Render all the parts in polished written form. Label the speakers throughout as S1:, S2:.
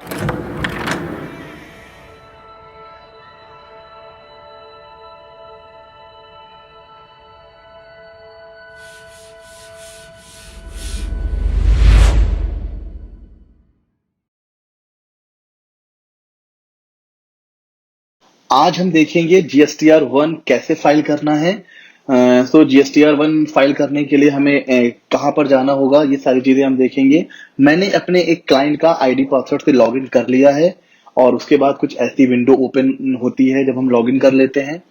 S1: आज हम देखेंगे GSTR 1 कैसे फाइल करना है। सो GSTR 1 फाइल करने के लिए हमें कहाँ पर जाना होगा, ये सारी चीजें हम देखेंगे। मैंने अपने एक क्लाइंट का आईडी पासवर्ड से लॉगिन कर लिया है और उसके बाद कुछ ऐसी विंडो ओपन होती है जब हम लॉगिन कर लेते हैं।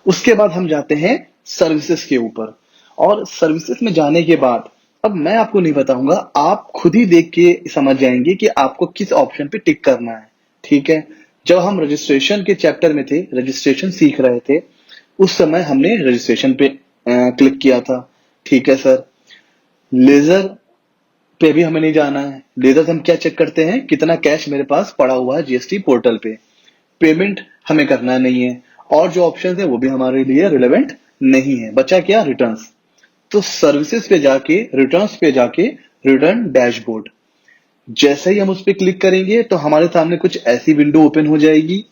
S1: उसके बाद हम जाते हैं सर्विसेज के ऊपर, और सर्विसेज में जाने के बाद अब मैं आपको नहीं बताऊंगा, आप खुद ही देख के समझ जाएंगे कि आपको किस ऑप्शन पे टिक करना है। ठीक है, जब हम रजिस्ट्रेशन के चैप्टर में थे, रजिस्ट्रेशन सीख रहे थे, उस समय हमने रजिस्ट्रेशन पे क्लिक किया था। ठीक है सर, लेजर पे भी हमें नहीं जाना है। लेजर हम क्या चेक करते हैं, कितना कैश मेरे पास पड़ा हुआ है जीएसटी पोर्टल पे। पेमेंट हमें करना नहीं है, और जो ऑप्शन है वो भी हमारे लिए रिलेवेंट नहीं है। बचा क्या, रिटर्न्स। तो सर्विसेज पे जाके, रिटर्न्स पे जाके, रिटर्न डैशबोर्ड, जैसे ही हम उस पर क्लिक करेंगे तो हमारे सामने कुछ ऐसी विंडो ओपन हो जाएगी।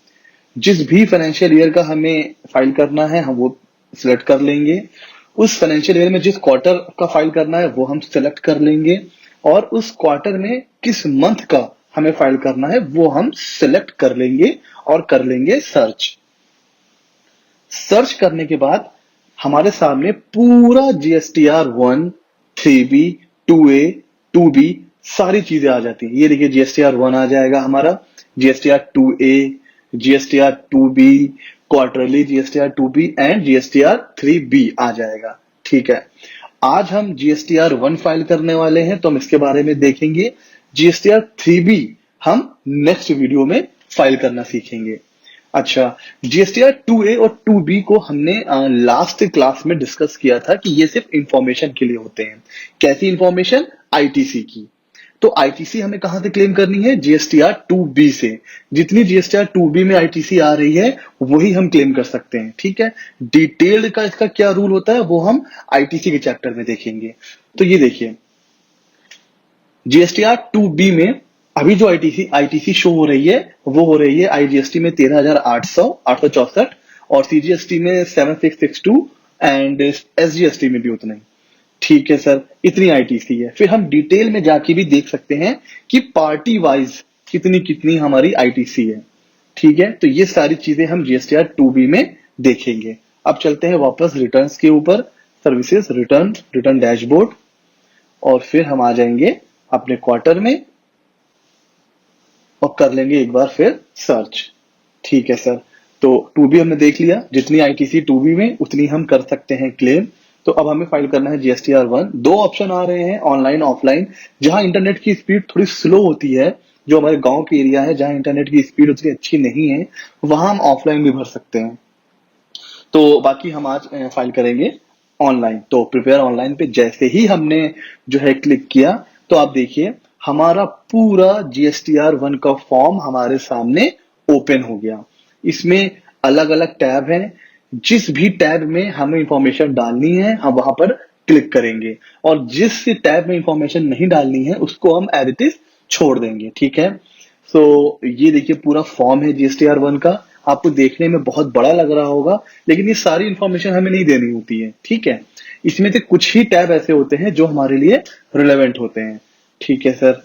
S1: जिस भी फाइनेंशियल ईयर का हमें फाइल करना है हम वो सिलेक्ट कर लेंगे। उस फाइनेंशियल ईयर में जिस क्वार्टर का फाइल करना है वो हम सिलेक्ट कर लेंगे, और उस क्वार्टर में किस मंथ का हमें फाइल करना है वो हम सिलेक्ट कर लेंगे और कर लेंगे सर्च। सर्च करने के बाद हमारे सामने पूरा GSTR 1, 3B, 2A, 2B सारी चीजें आ जाती हैं। ये देखिए GSTR 1 आ जाएगा हमारा, GSTR 2A, GSTR 2B, quarterly GSTR 2B and GSTR 3B आ जाएगा। ठीक है, आज हम GSTR 1 फाइल करने वाले हैं तो हम इसके बारे में देखेंगे। GSTR 3B हम नेक्स्ट वीडियो में फाइल करना सीखेंगे। अच्छा, GSTR 2A और 2B को हमने लास्ट क्लास में डिस्कस किया था कि ये सिर्फ इंफॉर्मेशन के लिए होते हैं। कैसी इंफॉर्मेशन, आईटीसी की। तो आईटीसी हमें कहां से क्लेम करनी है, GSTR 2B से। जितनी GSTR 2B में आईटीसी आ रही है वही हम क्लेम कर सकते हैं। ठीक है, डिटेल्ड का इसका क्या रूल होता है वो हम आईटीसी के चैप्टर में देखेंगे। तो ये देखिए, GSTR 2B में अभी जो आईटीसी शो हो रही है वो हो रही है आईजीएसटी में 13,864, और सीजीएसटी में 7,662 एंड एसजीएसटी में भी उतना ही। ठीक है सर, इतनी आईटीसी है। फिर हम डिटेल में जाके भी देख सकते हैं कि पार्टी वाइज कितनी कितनी हमारी आईटीसी है। ठीक है, तो ये सारी चीजें हम GSTR 2B में देखेंगे। अब चलते हैं वापस रिटर्न्स के ऊपर, सर्विसेज, रिटर्न, रिटर्न डैशबोर्ड, और फिर हम आ जाएंगे अपने क्वार्टर में और कर लेंगे एक बार फिर सर्च। ठीक है सर, तो 2B हमने देख लिया, जितनी आईटीसी 2B में उतनी हम कर सकते हैं क्लेम। तो अब हमें फाइल करना है GSTR 1। दो ऑप्शन आ रहे हैं, ऑनलाइन ऑफलाइन। जहां इंटरनेट की स्पीड थोड़ी स्लो होती है, जो हमारे गांव के एरिया है जहां इंटरनेट की स्पीड उतनी अच्छी नहीं है, वहां हम ऑफलाइन भी भर सकते हैं। तो बाकी हम आज फाइल करेंगे ऑनलाइन। तो प्रिपेयर ऑनलाइन पे जैसे ही हमने जो है क्लिक किया तो आप देखिए हमारा पूरा GSTR 1 का फॉर्म हमारे सामने ओपन हो गया। इसमें अलग अलग टैब हैं, जिस भी टैब में हमें इंफॉर्मेशन डालनी है हम वहां पर क्लिक करेंगे, और जिस टैब में इंफॉर्मेशन नहीं डालनी है उसको हम एज इट इज छोड़ देंगे। ठीक है, सो ये देखिए पूरा फॉर्म है GSTR 1 का। आपको देखने में बहुत बड़ा लग रहा होगा, लेकिन ये सारी इंफॉर्मेशन हमें नहीं देनी होती है। ठीक है, इसमें से कुछ ही टैब ऐसे होते हैं जो हमारे लिए रिलेवेंट होते हैं। ठीक है सर,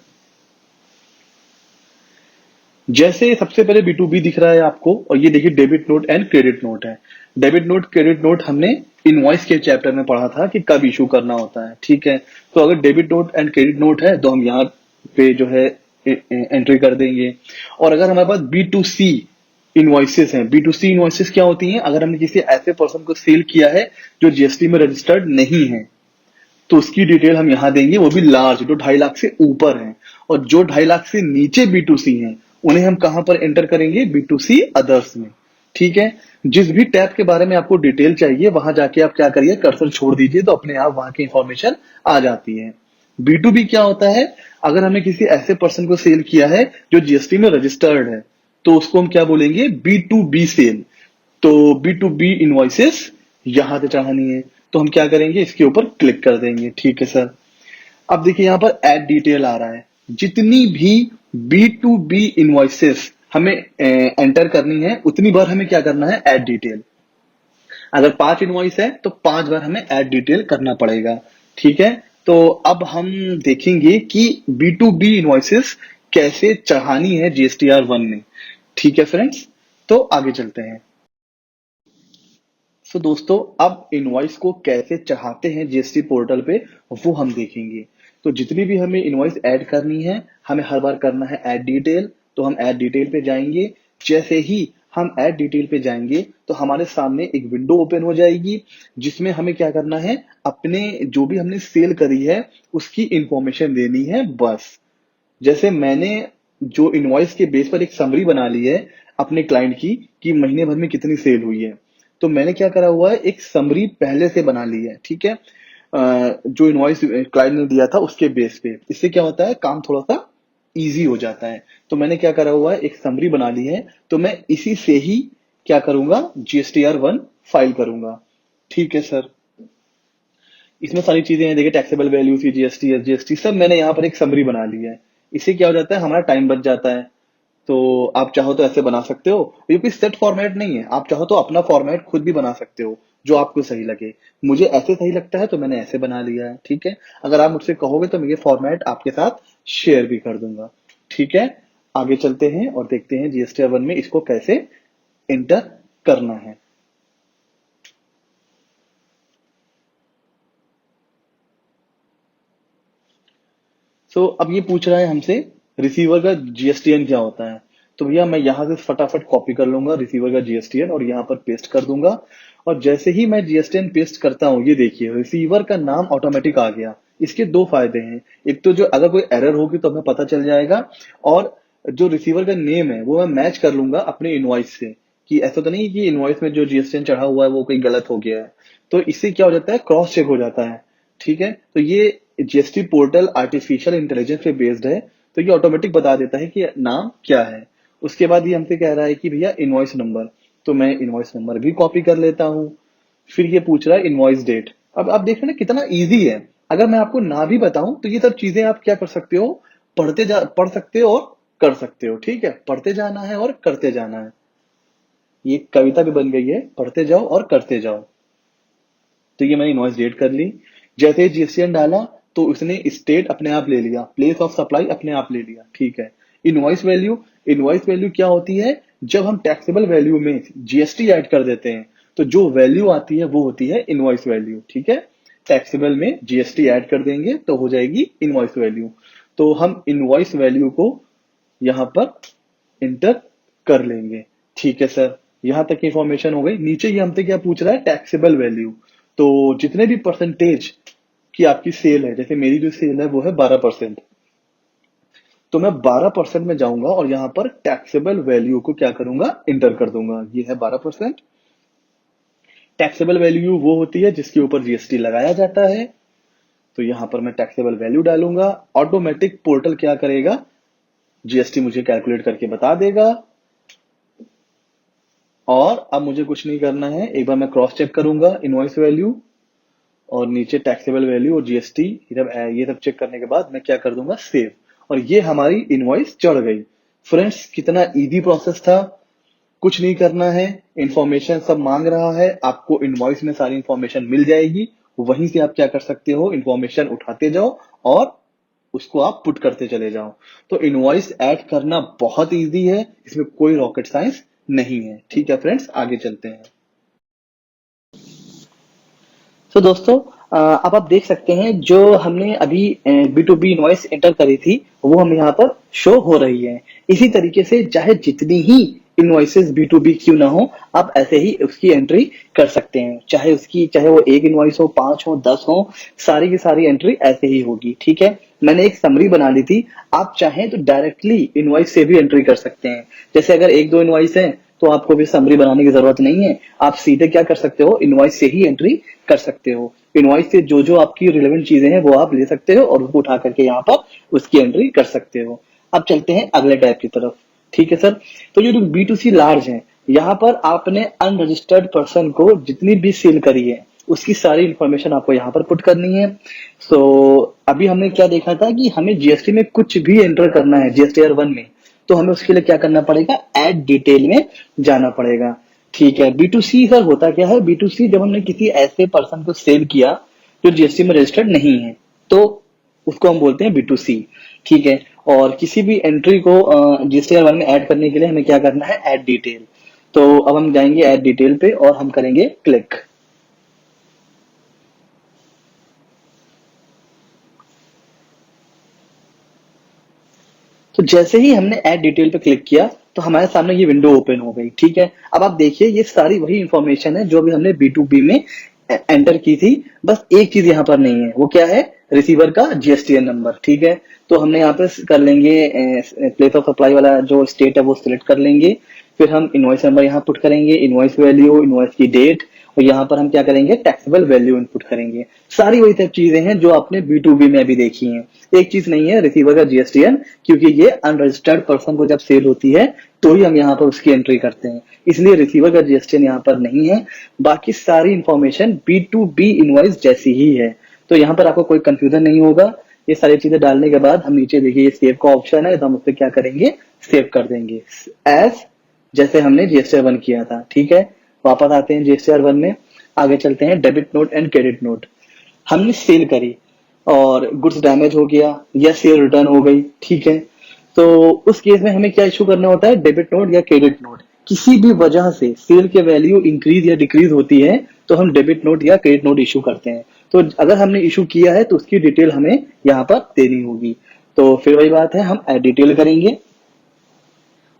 S1: जैसे सबसे पहले B2B दिख रहा है आपको, और ये देखिए debit note and credit note है। डेबिट नोट, क्रेडिट नोट हमने इनवॉइस के चैप्टर में पढ़ा था कि कब इशू करना होता है। ठीक है, तो अगर debit note and credit note है तो हम यहाँ पे जो है एंट्री कर देंगे। और अगर हमारे पास B2C इनवॉइसेस हैं, B2C इनवॉइसेस क्या होती हैं, अगर हमने किसी ऐसे पर्सन को सेल किया है जो जीएसटी में रजिस्टर्ड नहीं है तो उसकी डिटेल हम यहां देंगे, वो भी लार्ज, जो 2.5 लाख से ऊपर है। और जो 2.5 लाख से नीचे B2C हैं उन्हें हम कहां पर एंटर करेंगे, B2C अदर्स में। ठीक है, जिस भी टैब के बारे में आपको डिटेल चाहिए वहां जाके आप क्या करिए, कर्सर छोड़ दीजिए तो अपने आप वहां की इंफॉर्मेशन आ जाती है। B2B क्या होता है, अगर हमने किसी ऐसे पर्सन को सेल किया है जो जीएसटी में रजिस्टर्ड है तो उसको हम क्या बोलेंगे, B2B सेल। तो B2B इनवॉइसेस यहां से चढ़ानी है तो हम क्या करेंगे, इसके ऊपर क्लिक कर देंगे। ठीक है सर, अब देखिए यहाँ पर ऐड डिटेल आ रहा है। जितनी भी बी टू बी इनवॉइसेस हमें एंटर करनी है, उतनी बार हमें क्या करना है, ऐड डिटेल। अगर 5 इनवॉइस है तो 5 बार हमें ऐड डिटेल करना पड़ेगा। ठीक है, तो अब हम देखेंगे कि बी टू बी इनवॉइसेस कैसे चढ़ानी है GSTR1 में। ठीक है फ्रेंड्स, तो आगे चलते हैं। सो दोस्तों, अब इनवॉइस को कैसे चढ़ाते हैं जीएसटी पोर्टल पे, वो हम देखेंगे। तो जितनी भी हमें इनवॉइस ऐड करनी है, हमें हर बार करना है ऐड डिटेल। तो हम ऐड डिटेल पे जाएंगे। जैसे ही हम ऐड डिटेल पे जाएंगे तो हमारे सामने एक विंडो ओपन हो जाएगी, जिसमें हमें क्या करना है, अपने जो भी हमने सेल करी है उसकी इंफॉर्मेशन देनी है बस। जैसे मैंने जो इनवॉइस के बेस पर एक समरी बना ली है अपने क्लाइंट की कि महीने भर में कितनी सेल हुई है, तो मैंने क्या करा हुआ है, एक समरी पहले से बना ली है। ठीक है, जो इनवॉइस क्लाइंट ने दिया था उसके बेस पे, इससे क्या होता है, काम थोड़ा सा इजी हो जाता है। तो मैंने क्या करा हुआ है, एक समरी बना ली है, तो मैं इसी से ही क्या करूंगा, GSTR1 फाइल करूंगा। ठीक है सर, इसमें सारी चीजें हैं, देखिए टैक्सेबल वैल्यू, CGST, SGST, सब मैंने यहाँ पर एक समरी बना ली है। इससे क्या हो जाता है, हमारा टाइम बच जाता है। तो आप चाहो तो ऐसे बना सकते हो, ये कोई सेट फॉर्मेट नहीं है, आप चाहो तो अपना फॉर्मेट खुद भी बना सकते हो जो आपको सही लगे। मुझे ऐसे सही लगता है तो मैंने ऐसे बना लिया है। ठीक है, अगर आप मुझसे कहोगे तो मैं ये फॉर्मेट आपके साथ शेयर भी कर दूंगा। ठीक है, आगे चलते हैं और देखते हैं GSTR1 में इसको कैसे इंटर करना है। अब ये पूछ रहा है हमसे रिसीवर का GSTN क्या होता है। तो भैया मैं यहां से फटाफट कॉपी कर लूंगा रिसीवर का GSTN और यहाँ पर पेस्ट कर दूंगा। और जैसे ही मैं GSTN पेस्ट करता हूँ, ये देखिए रिसीवर का नाम ऑटोमेटिक आ गया। इसके दो फायदे हैं, एक तो जो अगर कोई एरर होगी तो हमें पता चल जाएगा, और जो रिसीवर का नेम है वो मैं मैच कर लूंगा अपने इनवॉइस से, कि ऐसा तो नहीं कि इनवॉइस में जो GSTN चढ़ा हुआ है वो कोई गलत हो गया है। तो इससे क्या हो जाता है, क्रॉस चेक हो जाता है। ठीक है, तो ये जीएसटी पोर्टल आर्टिफिशियल इंटेलिजेंस पे बेस्ड है, तो ये ऑटोमेटिक बता देता है कि नाम क्या है। उसके बाद ये हमसे कह रहा है कि भैया इनवॉइस नंबर, तो मैं इनवॉइस नंबर भी कॉपी कर लेता हूँ। फिर ये पूछ रहा है इनवॉइस डेट। अब आप देख रहे हैं ना कितना इजी है। अगर मैं आपको ना भी बताऊं तो ये सब चीजें आप क्या कर सकते हो, पढ़ सकते हो और कर सकते हो। ठीक है, पढ़ते जाना है और करते जाना है। ये कविता भी बन गई है, पढ़ते जाओ और करते जाओ। तो ये मैंने इनवॉइस डेट कर ली। जैसे ही GSTN डाला तो उसने स्टेट अपने आप ले लिया, प्लेस ऑफ सप्लाई अपने आप ले लिया। ठीक है, इनवॉइस वैल्यू, इनवॉइस वैल्यू क्या होती है, जब हम टैक्सेबल वैल्यू में GST ऐड कर देते हैं तो जो वैल्यू आती है वो होती है इनवॉइस वैल्यू। ठीक है, टैक्सेबल में GST ऐड कर देंगे तो हो जाएगी इनवॉइस वैल्यू। तो हम इनवॉइस वैल्यू को यहाँ पर इंटर कर लेंगे। ठीक है सर, यहां तक इंफॉर्मेशन हो गई। नीचे ये हमसे क्या पूछ रहा है, टैक्सेबल वैल्यू। तो जितने भी परसेंटेज की आपकी सेल है, जैसे मेरी जो सेल है वो है 12%, तो मैं 12% में जाऊंगा और यहाँ पर टैक्सेबल वैल्यू को क्या करूंगा, इंटर कर दूंगा। ये है 12%। टैक्सेबल वैल्यू वो होती है जिसके ऊपर GST लगाया जाता है। तो यहाँ पर मैं टैक्सेबल वैल्यू डालूंगा, ऑटोमेटिक पोर्टल क्या करेगा, GST मुझे कैलकुलेट करके बता देगा। और अब मुझे कुछ नहीं करना है, एक बार मैं क्रॉस चेक करूंगा इनवॉइस वैल्यू और नीचे टैक्सेबल वैल्यू और GST, ये सब चेक करने के बाद मैं क्या कर दूंगा, सेव। और ये हमारी इनवॉइस चढ़ गई। फ्रेंड्स, कितना इजी प्रोसेस था, कुछ नहीं करना है। इंफॉर्मेशन सब मांग रहा है, आपको इनवॉइस में सारी इंफॉर्मेशन मिल जाएगी। वहीं से आप क्या कर सकते हो, इंफॉर्मेशन उठाते जाओ और उसको आप पुट करते चले जाओ। तो इनवॉइस ऐड करना बहुत इजी है, इसमें कोई रॉकेट साइंस नहीं है। ठीक है फ्रेंड्स, आगे चलते हैं। तो दोस्तों, अब आप देख सकते हैं जो हमने अभी B2B इनवॉइस एंटर करी थी वो हम यहाँ पर शो हो रही है। इसी तरीके से चाहे जितनी ही इनवॉइसेस B2B क्यों ना हो, आप ऐसे ही उसकी एंट्री कर सकते हैं। चाहे वो एक इनवॉइस हो, 5 हो, 10 हो, सारी की सारी एंट्री ऐसे ही होगी। ठीक है, मैंने एक समरी बना ली थी। आप चाहें तो डायरेक्टली इनवॉइस से भी एंट्री कर सकते हैं। जैसे अगर एक दो इनवॉइस है तो आपको भी समरी बनाने की जरूरत नहीं है, आप सीधे क्या कर सकते हो, इनवॉइस से ही एंट्री कर सकते हो। इनवॉइस से जो जो आपकी रिलेवेंट चीजें हैं वो आप ले सकते हो और उसको उठा करके यहाँ पर उसकी एंट्री कर सकते हो। अब चलते हैं अगले टाइप की तरफ। ठीक है सर, तो ये जो B2C लार्ज है, यहाँ पर आपने अनरजिस्टर्ड पर्सन को जितनी भी सेल करी है उसकी सारी इंफॉर्मेशन आपको यहाँ पर पुट करनी है। सो अभी हमने क्या देखा था कि हमें जीएसटी में कुछ भी एंटर करना है जीएसटीआर 1 में, तो हमें उसके लिए क्या करना पड़ेगा, ऐड डिटेल में जाना पड़ेगा। ठीक है, बी2सी सर होता क्या है, बी2सी जब हमने किसी ऐसे पर्सन को सेल किया जो जीएसटी में रजिस्टर्ड नहीं है, तो उसको हम बोलते हैं बी2सी। ठीक है, और किसी भी एंट्री को जीएसटीआर 1 में ऐड करने के लिए हमें क्या करना है, ऐड डिटेल। तो अब हम जाएंगे ऐड डिटेल पे और हम करेंगे क्लिक। तो जैसे ही हमने ऐड डिटेल पे क्लिक किया तो हमारे सामने ये विंडो ओपन हो गई। ठीक है, अब आप देखिए ये सारी वही इंफॉर्मेशन है जो अभी हमने बी2बी में एंटर की थी, बस एक चीज यहाँ पर नहीं है, वो क्या है, रिसीवर का जीएसटीएन नंबर। ठीक है, तो हमने यहाँ पे कर लेंगे प्लेस ऑफ सप्लाई वाला जो स्टेट है वो सिलेक्ट कर लेंगे, फिर हम इनवॉइस नंबर यहाँ पुट करेंगे, इनवॉइस वैल्यू, इनवॉइस की डेट, और यहाँ पर हम क्या करेंगे, टैक्सेबल वैल्यू इनपुट करेंगे। सारी वही सब चीजें हैं जो आपने बी2बी में अभी देखी हैं। एक चीज नहीं है, रिसीवर का जीएसटीएन, क्योंकि ये अनरजिस्टर्ड पर्सन को जब सेल होती है तो ही हम यहाँ पर उसकी एंट्री करते हैं, इसलिए रिसीवर का जीएसटीएन यहाँ पर नहीं है। बाकी सारी इंफॉर्मेशन बी2बी इनवॉइस जैसी ही है, तो यहाँ पर आपको कोई कंफ्यूजन नहीं होगा। ये सारी चीजें डालने के बाद हम नीचे देखिए ये सेव का ऑप्शन है, तो हम उससे क्या करेंगे, सेव कर देंगे एज जैसे हमने जीएसटीआर 1 किया था। ठीक है, वापस आते हैं जीएसटीआर 1 में, आगे चलते हैं debit note and credit note. हमने सेल करी और गुड्स डैमेज हो गया या सेल रिटर्न हो गई। ठीक है, तो उस केस में हमें क्या इशू करना होता है, डेबिट नोट या क्रेडिट नोट। किसी भी वजह से सेल के वैल्यू इंक्रीज या डिक्रीज होती है तो हम डेबिट नोट या क्रेडिट नोट इशू करते हैं। तो अगर हमने इशू किया है तो उसकी डिटेल हमें यहाँ पर देनी होगी। तो फिर वही बात है, हम ऐड डिटेल करेंगे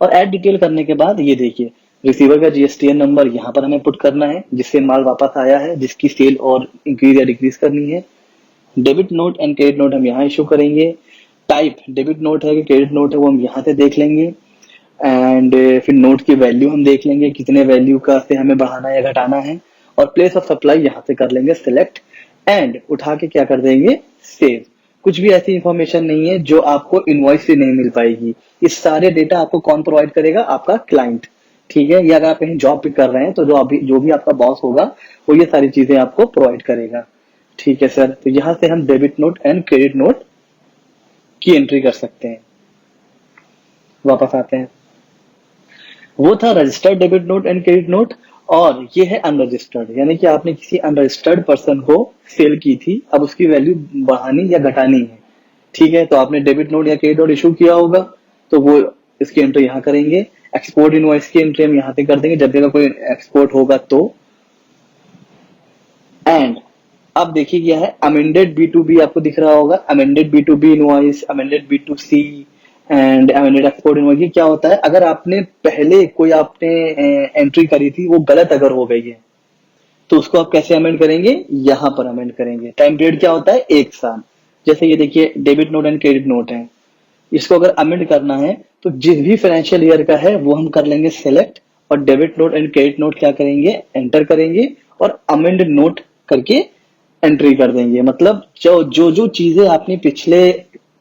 S1: और ऐड डिटेल करने के बाद ये देखिए रिसीवर का जीएसटीएन नंबर यहाँ पर हमें पुट करना है जिससे माल वापस आया है, जिसकी सेल और इंक्रीज या डिक्रीज करनी है। Debit note and credit note हम यहाँ इशू करेंगे। टाइप डेबिट नोट है कि क्रेडिट नोट है वो हम यहाँ से देख लेंगे, एंड फिर नोट की वैल्यू हम देख लेंगे कितने वैल्यू का से हमें बढ़ाना या घटाना है, और प्लेस ऑफ सप्लाई यहाँ से कर लेंगे सिलेक्ट, एंड उठा के क्या कर देंगे, सेव। कुछ भी ऐसी इंफॉर्मेशन नहीं है जो आपको इनवॉइस से नहीं मिल पाएगी। ये सारे डेटा आपको कौन प्रोवाइड करेगा, आपका क्लाइंट। ठीक है, या अगर आप कहीं जॉब भी कर रहे हैं तो जो भी आपका बॉस होगा वो ये सारी चीजें आपको प्रोवाइड करेगा। ठीक है सर, तो यहां से हम debit note and credit note की एंट्री कर सकते हैं। वापस आते हैं, वो था registered debit note and credit note, और ये है अनरजिस्टर्ड, यानी कि आपने किसी अनरजिस्टर्ड पर्सन को सेल की थी, अब उसकी वैल्यू बढ़ानी या घटानी है। ठीक है, तो आपने डेबिट नोट या क्रेडिट नोट इशू किया होगा तो वो इसकी एंट्री यहाँ करेंगे। एक्सपोर्ट इनवॉइस की एंट्री हम यहाँ पे कर देंगे जब भी कोई एक्सपोर्ट होगा तो। एंड अब देखिए क्या है, अमेंडेड बी2बी आपको दिख रहा होगा, amended B2B invoice, amended बी2सी and amended export invoice. ये क्या होता है, अगर आपने पहले कोई आपने एंट्री करी थी वो गलत अगर हो गई है तो उसको आप कैसे अमेंड करेंगे, यहाँ पर अमेंड करेंगे। टाइम पीरियड क्या होता है, 1 साल। जैसे ये देखिए debit note and credit note है, इसको अगर अमेंड करना है तो जिस भी फाइनेंशियल ईयर का है वो हम कर लेंगे सेलेक्ट, और debit note and credit note क्या करेंगे, एंटर करेंगे, और अमेंड नोट करके एंट्री कर देंगे। मतलब जो चीजें आपने पिछले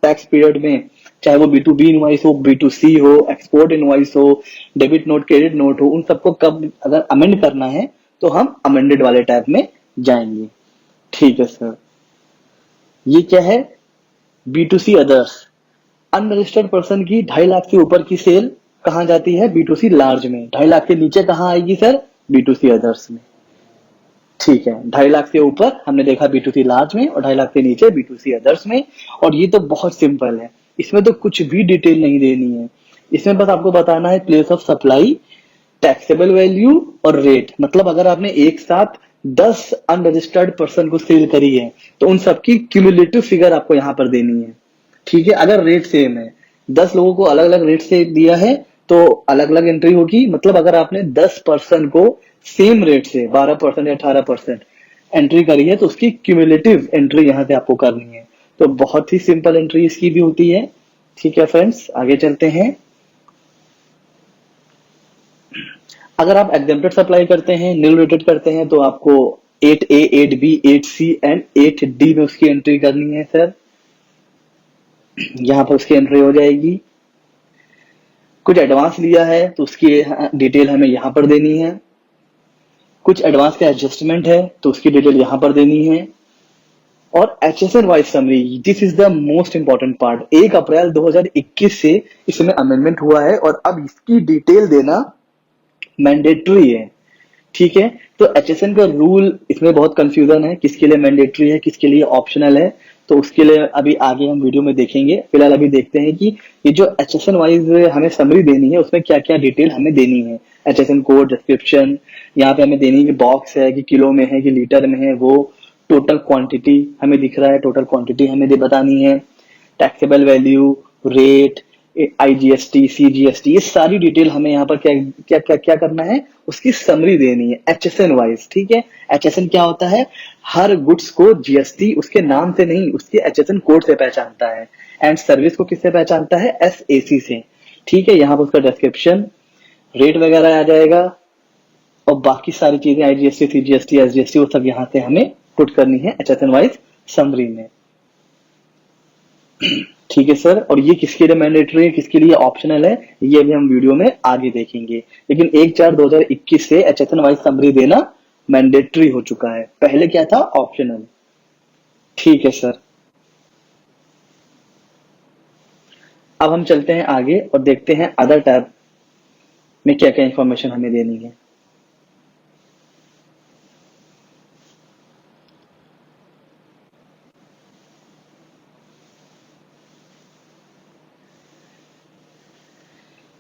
S1: टैक्स पीरियड में, चाहे वो बी2बी इनवॉइस हो, बी2सी हो, एक्सपोर्ट इनवॉइस हो, डेबिट नोट क्रेडिट नोट हो, उन सबको कब अगर अमेंड करना है तो हम अमेंडेड वाले टैब में जाएंगे। ठीक है सर, ये क्या है, बी2सी अदर्स। अनरजिस्टर्ड पर्सन की 2.5 लाख से ऊपर की सेल कहाँ जाती है, बी2सी लार्ज में। 2.5 लाख के नीचे कहाँ आएगी सर, बी2सी अदर्स में। ठीक है, 2.5 लाख से ऊपर हमने देखा बी2सी लार्ज में, और 2.5 लाख से नीचे बी2सी अदर्स में। और ये तो बहुत सिंपल है, इसमें तो कुछ भी डिटेल नहीं देनी है, इसमें बस आपको बताना है place of supply, taxable value और रेट। मतलब अगर आपने एक साथ 10 अनरजिस्टर्ड पर्सन को सेल करी है तो उन सबकी क्यूमुलेटिव फिगर आपको यहाँ पर देनी है। ठीक है, अगर रेट सेम है, 10 लोगों को अलग अलग रेट से दिया है तो अलग अलग एंट्री होगी। मतलब अगर आपने 10 पर्सन को सेम रेट से 12% या 18% एंट्री करी है तो उसकी क्यूमुलेटिव एंट्री यहाँ से आपको करनी है। तो बहुत ही सिंपल एंट्री इसकी भी होती है। ठीक है फ्रेंड्स, आगे चलते हैं। अगर आप एग्जेम्प्टेड सप्लाई करते हैं, नील रेटेड करते हैं, तो आपको 8A, 8B, 8C and 8D में उसकी एंट्री करनी है सर। यहाँ पर उसकी एंट्री हो जाएगी। कुछ एडवांस लिया है तो उसकी डिटेल हमें यहाँ पर देनी है। कुछ एडवांस का एडजस्टमेंट है तो उसकी डिटेल यहाँ पर देनी है। और HSN wise summary, this is the most important part. 1 अप्रैल 2021 से इसमें अमेंडमेंट हुआ है और अब इसकी डिटेल देना मैंडेटरी है। ठीक है, तो एचएसएन का रूल इसमें बहुत कंफ्यूजन है, किसके लिए मैंडेटरी है किसके लिए ऑप्शनल है, तो उसके लिए अभी आगे हम वीडियो में देखेंगे। फिलहाल अभी देखते हैं कि ये जो एचएसएन वाइज हमें समरी देनी है उसमें क्या क्या डिटेल हमें देनी है। एचएसएन कोड, डिस्क्रिप्शन, यहाँ पे हमें देनी है कि बॉक्स है कि किलो में है कि लीटर में है, वो टोटल क्वांटिटी हमें दिख रहा है, टोटल क्वांटिटी हमें बतानी है, taxable value, rate, IGST, CGST, ये सारी डिटेल हमें यहाँ पर क्या क्या क्या क्या करना है, उसकी समरी देनी है एचएसएन वाइज। ठीक है, एचएसएन क्या होता है, हर गुड्स को जीएसटी उसके नाम से नहीं उसके एचएसएन कोड से पहचानता है, एंड सर्विस को किससे पहचानता है, एसएसी से। ठीक है, यहाँ पर उसका डिस्क्रिप्शन, रेट वगैरह आ जाएगा और बाकी सारी चीजें आईजीएसटी, सीजीएसटी, एसजीएसटी, वो सब यहाँ से हमें पुट करनी है एचएसएन वाइज समरी में। ठीक है सर, और ये किसके लिए मैंडेटरी है किसके लिए ऑप्शनल है, ये अभी हम वीडियो में आगे देखेंगे। लेकिन 1/4/2021 से एचएसएन वाइज समरी देना मैंडेटरी हो चुका है, पहले क्या था, ऑप्शनल। ठीक है सर, अब हम चलते हैं आगे और देखते हैं अदर टैब में क्या क्या इंफॉर्मेशन हमें देनी है।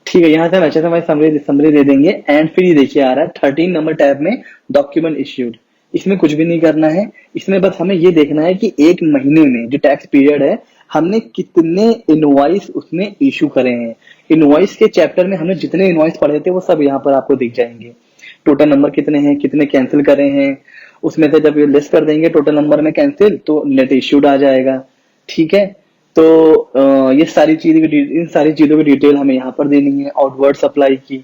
S1: ठीक है, यहाँ से हम एचएसएम वाइज समरी समरी दे देंगे। एंड फिर ये देखिए आ रहा है 13 नंबर टैब में डॉक्यूमेंट इश्यूड। इसमें कुछ भी नहीं करना है, इसमें बस हमें ये देखना है कि एक महीने में जो टैक्स पीरियड है हमने कितने इनवॉइस उसमें इशू करे हैं। इनवॉइस के चैप्टर में हमने जितने इनवॉइस पढ़े थे वो सब यहाँ पर आपको दिख जाएंगे। टोटल नंबर कितने हैं, कितने कैंसिल करे हैं, उसमें से जब ये लिस्ट कर देंगे टोटल नंबर में कैंसिल तो नेट इश्यूड आ जाएगा। ठीक है, तो ये सारी चीजें की इन सारी चीजों की डिटेल हमें यहाँ पर देनी है, आउटवर्ड सप्लाई की।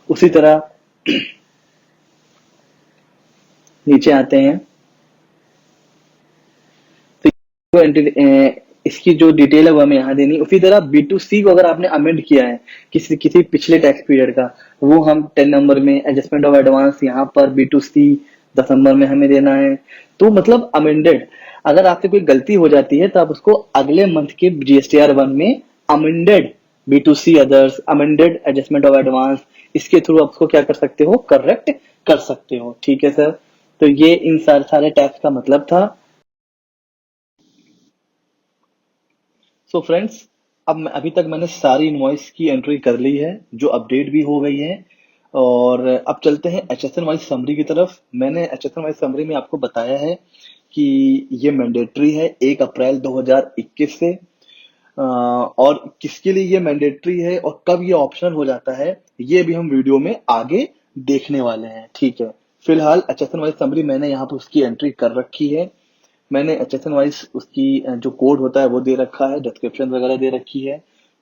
S1: उसी तरह नीचे आते हैं तो इसकी जो डिटेल है वो हमें यहाँ देनी है। उसी तरह B2C को अगर आपने अमेंड किया है किसी किसी पिछले टैक्स पीरियड का, वो हम 10 नंबर में एडजस्टमेंट ऑफ एडवांस यहाँ पर B2C 10 नंबर में हमें देना है। तो मतलब अमेंडेड, अगर आपसे कोई गलती हो जाती है तो आप उसको अगले मंथ के GSTR1 में amended B2C others, amended adjustment of advance, इसके थ्रू आप उसको क्या कर सकते हो, करेक्ट कर सकते हो। ठीक है सर, तो ये इन सारे टैक्स का मतलब था। सो फ्रेंड्स, अब अभी तक मैंने सारी इनवॉइस की एंट्री कर ली है जो अपडेट भी हो गई है। और अब चलते हैं एचएसएन वाइज समरी की तरफ। मैंने एचएसएन वाइज समरी में आपको बताया है कि ये मैंडेटरी है 1 अप्रैल 2021 से। और किसके लिए ये मैंडेटरी है और कब ये ऑप्शनल हो जाता है ये भी हम वीडियो में आगे देखने वाले हैं। ठीक है, फिलहाल एचएसएन वाइज समरी मैंने यहाँ पर उसकी एंट्री कर रखी है। मैंने एचएसएन वाइज उसकी जो कोड होता है वो दे रखा है, डिस्क्रिप्शन वगैरह दे रखी है,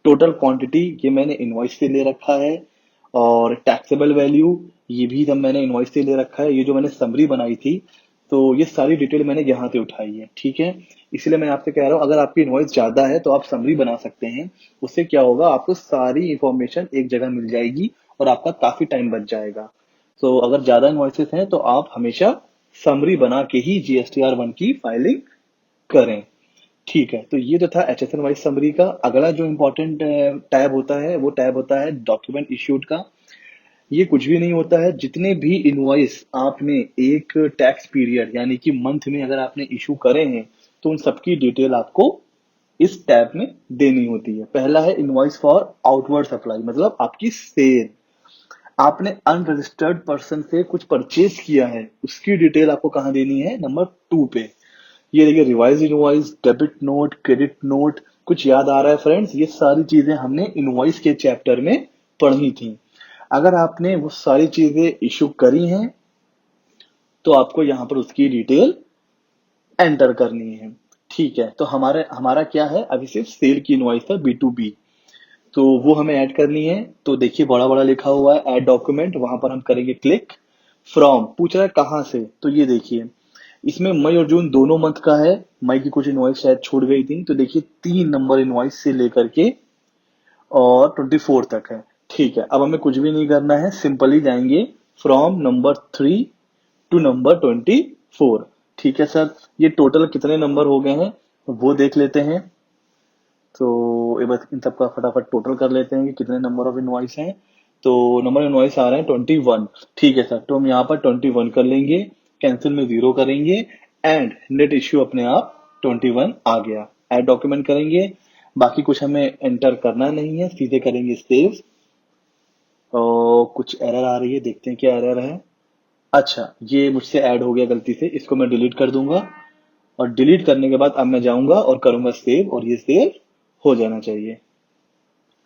S1: टोटल क्वांटिटी ये मैंने इनवॉइस से ले रखा है, और टैक्सेबल वैल्यू ये भी सब मैंने इनवॉइस से ले रखा है। ये जो मैंने समरी बनाई थी तो ये सारी डिटेल मैंने यहाँ से उठाई है। ठीक है, इसलिए मैं आपसे कह रहा हूँ अगर आपकी इनवॉइस ज्यादा है तो आप समरी बना सकते हैं। उससे क्या होगा, आपको सारी इंफॉर्मेशन एक जगह मिल जाएगी और आपका काफी टाइम बच जाएगा। तो अगर ज्यादा इनवॉइसेस हैं तो आप हमेशा समरी बना के ही GSTR1 की फाइलिंग करें। ठीक है, तो ये जो था एचएसएन वाइज समरी का। अगला जो इम्पोर्टेंट टैब होता है वो टैब होता है डॉक्यूमेंट इश्यूड का। ये कुछ भी नहीं होता है, जितने भी इनवॉइस आपने एक टैक्स पीरियड यानी कि मंथ में अगर आपने इशू करे हैं तो उन सबकी डिटेल आपको इस टैब में देनी होती है। पहला है इनवॉइस फॉर आउटवर्ड सप्लाई, मतलब आपकी सेल, आपने अनरजिस्टर्ड पर्सन से कुछ परचेज किया है उसकी डिटेल आपको कहाँ देनी है, नंबर 2 पे। ये देखिए revise invoice, debit note, credit note, कुछ याद आ रहा है फ्रेंड्स, ये सारी चीजें हमने इनवॉइस के चैप्टर में पढ़ी थी। अगर आपने वो सारी चीजें इशू करी हैं तो आपको यहाँ पर उसकी डिटेल एंटर करनी है। ठीक है, तो हमारे हमारा क्या है, अभी सिर्फ सेल की इनवॉइस है B2B, तो वो हमें ऐड करनी है। तो देखिए बड़ा बड़ा लिखा हुआ है ऐड डॉक्यूमेंट, वहां पर हम करेंगे क्लिक। फ्रॉम पूछ रहा है कहाँ से, तो ये देखिए इसमें मई और जून दोनों मंथ का है। मई की कुछ इनवॉइस शायद छूट गई थी, तो देखिए 3 नंबर इनवॉइस से लेकर के और 24 तक है। ठीक है, अब हमें कुछ भी नहीं करना है, सिंपली जाएंगे फ्रॉम नंबर 3 टू नंबर 24। ठीक है सर, ये टोटल कितने नंबर हो गए हैं वो देख लेते हैं। तो एक बार इन सबका फटाफट टोटल कर लेते हैं कि कितने नंबर ऑफ इनवॉइस हैं। तो नंबर इनवॉइस आ रहे हैं 21। ठीक है सर, तो हम यहाँ पर 21 कर लेंगे, कैंसिल में 0 करेंगे एंड नेट इश्यू अपने आप 21 आ गया। ऐड डॉक्यूमेंट करेंगे, बाकी कुछ हमें एंटर करना नहीं है, सीधे करेंगे सेव। और कुछ एरर आ रही है, देखते हैं क्या एरर है। अच्छा, ये मुझसे ऐड हो गया गलती से, इसको मैं डिलीट कर दूंगा और डिलीट करने के बाद अब मैं जाऊंगा और करूंगा सेव और ये सेव हो जाना चाहिए।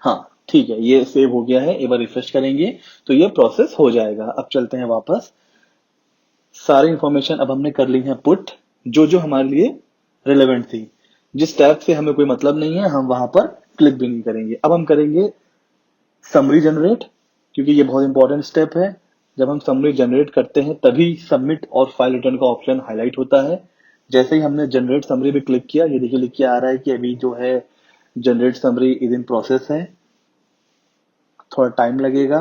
S1: हाँ ठीक है, ये सेव हो गया है। एक बार रिफ्रेश करेंगे तो ये प्रोसेस हो जाएगा। अब चलते हैं वापस। सारी इंफॉर्मेशन अब हमने कर ली है पुट, जो जो हमारे लिए रिलेवेंट थी। जिस टैब से हमें कोई मतलब नहीं है हम वहां पर क्लिक भी नहीं करेंगे। अब हम करेंगे समरी जनरेट, क्योंकि ये बहुत इंपॉर्टेंट स्टेप है। जब हम समरी जनरेट करते हैं तभी सबमिट और फाइल रिटर्न का ऑप्शन हाईलाइट होता है। जैसे ही हमने जनरेट समरी पे क्लिक किया, ये देखिए लिख के आ रहा है कि अभी जो है generate summary is in process है, थोड़ा टाइम लगेगा।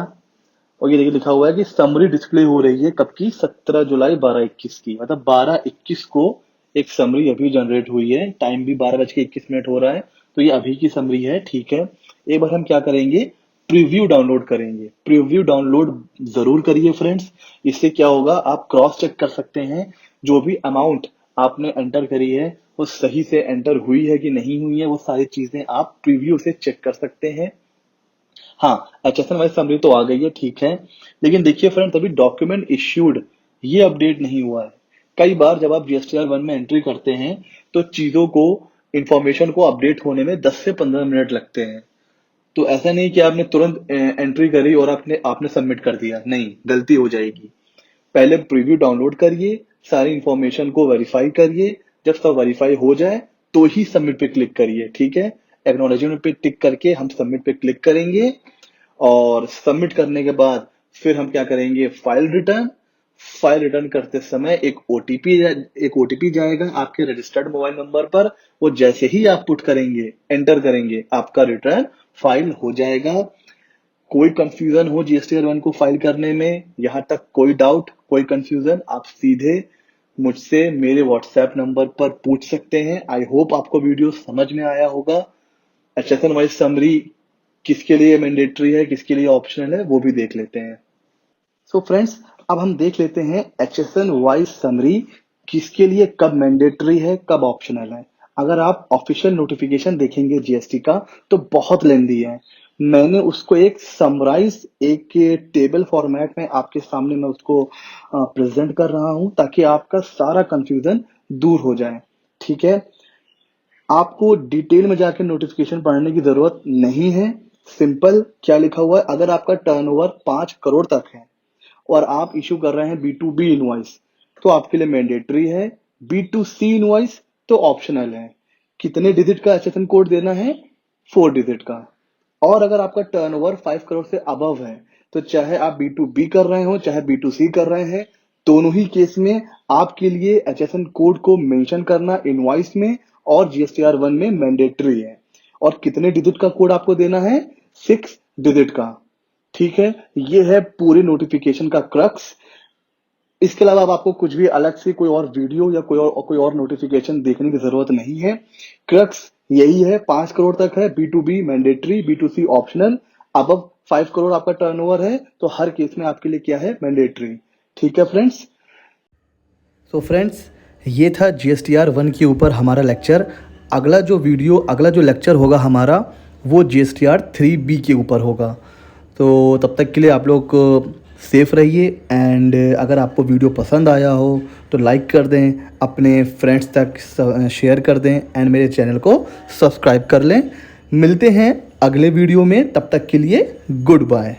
S1: और ये देखिए लिखा हुआ है कि समरी डिस्प्ले हो रही है कब की, 17 जुलाई 12:21 की, मतलब 12:21 को एक समरी अभी जनरेट हुई है। टाइम भी 12:21 हो रहा है, तो ये अभी की समरी है। ठीक है, एक बार हम क्या करेंगे, प्रीव्यू डाउनलोड करेंगे। प्रीव्यू डाउनलोड जरूर करिए फ्रेंड्स, इससे क्या होगा, आप क्रॉस चेक कर सकते हैं जो भी अमाउंट आपने एंटर करी है वो सही से एंटर हुई है कि नहीं हुई है, वो सारी चीजें आप प्रीव्यू से चेक कर सकते हैं। हाँ, HSN वाइज समरी तो आ गई है, ठीक है। लेकिन देखिए फ्रेंड्स, अभी डॉक्यूमेंट इश्यूड ये अपडेट नहीं हुआ है। कई बार जब आप GSTR 1 में एंट्री करते हैं तो चीजों को, इंफॉर्मेशन को अपडेट होने में 10 से 15 मिनट लगते हैं। तो ऐसा नहीं कि आपने तुरंत एंट्री करी और आपने आपने सबमिट कर दिया, नहीं, गलती हो जाएगी। पहले प्रीव्यू डाउनलोड करिए, सारी इंफॉर्मेशन को वेरीफाई करिए। जब सब वेरीफाई हो जाए तो ही सबमिट पे क्लिक करिए। ठीक है, एक्नॉलेजमेंट पे टिक करके हम सबमिट पे क्लिक करेंगे और सबमिट करने के बाद फिर हम क्या करेंगे, फाइल रिटर्न। फाइल रिटर्न करते समय एक ओटीपी जाएगा आपके रजिस्टर्ड मोबाइल नंबर पर। वो जैसे ही आप पुट करेंगे, एंटर करेंगे, आपका रिटर्न फाइल हो जाएगा। कोई कंफ्यूजन हो GSTR 1 को फाइल करने में, यहाँ तक कोई डाउट, कोई कंफ्यूजन, आप सीधे मुझसे मेरे व्हाट्सएप नंबर पर पूछ सकते हैं। आई होप आपको वीडियो समझ में आया होगा। HSN वाइज समरी किसके लिए मैंडेटरी है, किसके लिए ऑप्शनल है, वो भी देख लेते हैं। सो फ्रेंड्स, अब हम देख लेते हैं HSN वाइज समरी किसके लिए कब मैंडेटरी है, कब ऑप्शनल है। अगर आप ऑफिशियल नोटिफिकेशन देखेंगे जीएसटी का तो बहुत लेंदी है। मैंने उसको एक समराइज, एक टेबल फॉर्मेट में आपके सामने मैं उसको प्रेजेंट कर रहा हूं ताकि आपका सारा कंफ्यूजन दूर हो जाए। ठीक है, आपको डिटेल में जाकर नोटिफिकेशन पढ़ने की जरूरत नहीं है। सिंपल क्या लिखा हुआ है, अगर आपका टर्नओवर 5 करोड़ तक है और आप इशू कर रहे हैं B2B इनवॉइस तो आपके लिए मैंडेटरी है। B2C इनवॉइस तो ऑप्शनल है। कितने डिजिट का HSN कोड देना है, 4 डिजिट का। और अगर आपका टर्नओवर 5 करोड़ से अबव है तो चाहे आप B2B कर रहे हो चाहे B2C कर रहे हैं, दोनों ही केस में आपके लिए HSN कोड को मेंशन करना इनवॉइस में और GSTR 1 में मैंडेटरी है। और कितने डिजिट का कोड आपको देना है, 6 डिजिट का। ठीक है, ये है पूरे नोटिफिकेशन का क्रक्स। इसके अलावा अब आपको कुछ भी अलग से कोई और वीडियो या कोई और नोटिफिकेशन देखने की जरूरत नहीं है। क्रक्स यही है, 5 करोड़ तक है B2B मैंडेटरी, B2C ऑप्शनल। अब 5 करोड़ आपका टर्नओवर है तो हर केस में आपके लिए क्या है, मैंडेटरी। ठीक है फ्रेंड्स।
S2: तो फ्रेंड्स, ये था GSTR 1 के ऊपर हमारा लेक्चर। अगला जो लेक्चर होगा हमारा वो GSTR 3B के ऊपर होगा। तो तब तक के लिए आप लोग सेफ़ रहिए। एंड अगर आपको वीडियो पसंद आया हो तो लाइक कर दें, अपने फ्रेंड्स तक शेयर कर दें एंड मेरे चैनल को सब्सक्राइब कर लें। मिलते हैं अगले वीडियो में, तब तक के लिए गुड बाय।